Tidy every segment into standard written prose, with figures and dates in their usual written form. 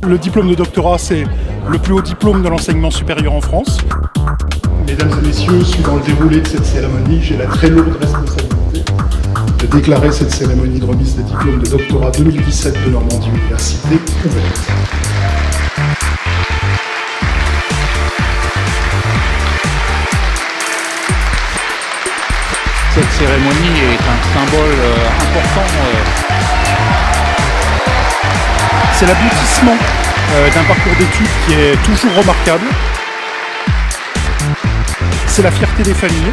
Le diplôme de doctorat, c'est le plus haut diplôme de l'enseignement supérieur en France. Mesdames et messieurs, suivant le déroulé de cette cérémonie, j'ai la très lourde responsabilité de déclarer cette cérémonie de remise des diplômes de doctorat 2017 de Normandie Université ouverte. Cette cérémonie est un symbole important. C'est l'aboutissement d'un parcours d'études qui est toujours remarquable. C'est la fierté des familles.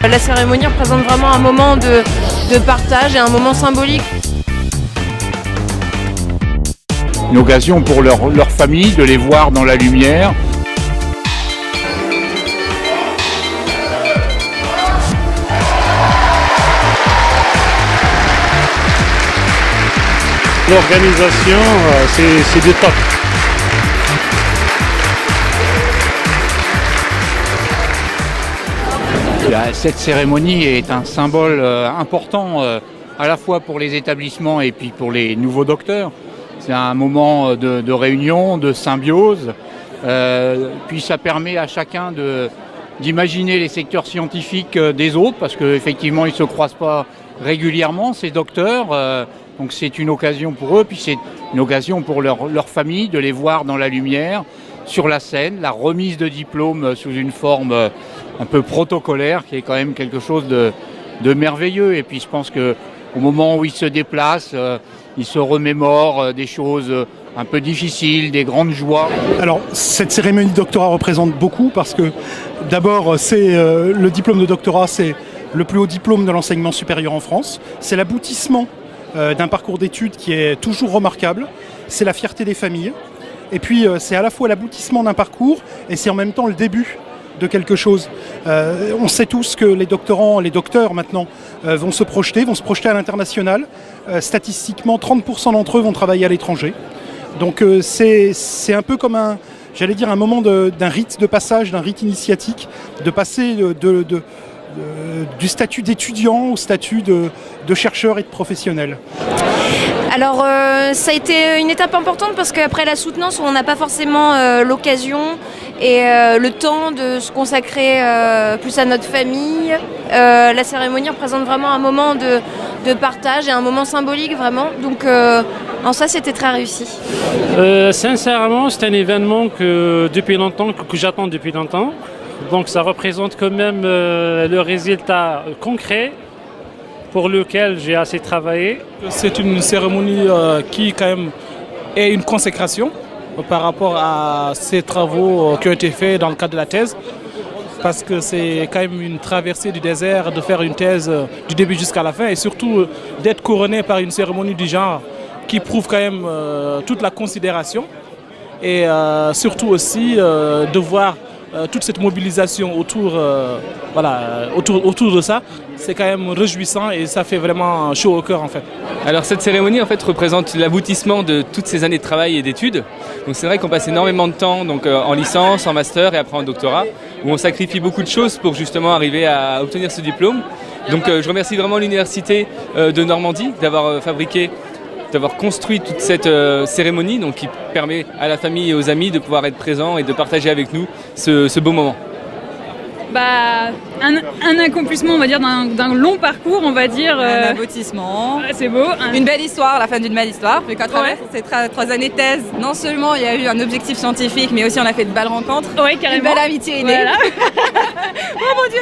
La cérémonie représente vraiment un moment de partage et un moment symbolique. Une occasion pour leur famille de les voir dans la lumière. L'organisation, c'est du top. Cette cérémonie est un symbole important à la fois pour les établissements et puis pour les nouveaux docteurs. C'est un moment de réunion, de symbiose. Puis ça permet à chacun d'imaginer les secteurs scientifiques des autres parce qu'effectivement ils ne se croisent pas régulièrement, ces docteurs. Donc c'est une occasion pour eux, puis c'est une occasion pour leur famille de les voir dans la lumière, sur la scène, la remise de diplôme sous une forme un peu protocolaire, qui est quand même quelque chose de merveilleux. Et puis je pense qu'au moment où ils se déplacent, ils se remémorent des choses un peu difficiles, des grandes joies. Alors cette cérémonie de doctorat représente beaucoup parce que d'abord le diplôme de doctorat, c'est le plus haut diplôme de l'enseignement supérieur en France. C'est l'aboutissement d'un parcours d'études qui est toujours remarquable. C'est la fierté des familles. Et puis c'est à la fois l'aboutissement d'un parcours et c'est en même temps le début de quelque chose. On sait tous que les docteurs maintenant vont se projeter à l'international. Statistiquement, 30% d'entre eux vont travailler à l'étranger. Donc c'est un peu comme un moment d'un rite de passage, d'un rite initiatique, de passer du statut d'étudiant au statut de chercheur et de professionnel. Alors ça a été une étape importante parce qu'après la soutenance, on n'a pas forcément l'occasion et le temps de se consacrer plus à notre famille. La cérémonie représente vraiment un moment de partage et un moment symbolique vraiment. Donc en ça, c'était très réussi. Sincèrement, c'est un événement que j'attends depuis longtemps. Donc ça représente quand même le résultat concret pour lequel j'ai assez travaillé. C'est une cérémonie qui quand même est une consécration par rapport à ces travaux qui ont été faits dans le cadre de la thèse. Parce que c'est quand même une traversée du désert de faire une thèse du début jusqu'à la fin et surtout d'être couronné par une cérémonie du genre qui prouve quand même toute la considération et surtout aussi de voir toute cette mobilisation autour de ça, c'est quand même réjouissant et ça fait vraiment chaud au cœur en fait. Alors cette cérémonie en fait représente l'aboutissement de toutes ces années de travail et d'études. Donc c'est vrai qu'on passe énormément de temps en licence, en master et après en doctorat, où on sacrifie beaucoup de choses pour justement arriver à obtenir ce diplôme. Donc je remercie vraiment l'Université de Normandie d'avoir construit toute cette cérémonie donc, qui permet à la famille et aux amis de pouvoir être présents et de partager avec nous ce beau moment. Un accomplissement, on va dire, d'un long parcours, on va dire. Un aboutissement. C'est beau. Une belle histoire, la fin d'une belle histoire. Puis qu'à travers ces 3 années de thèse, non seulement il y a eu un objectif scientifique, mais aussi on a fait de belles rencontres. Oui, carrément. Une belle amitié est née. Voilà. Oh mon Dieu!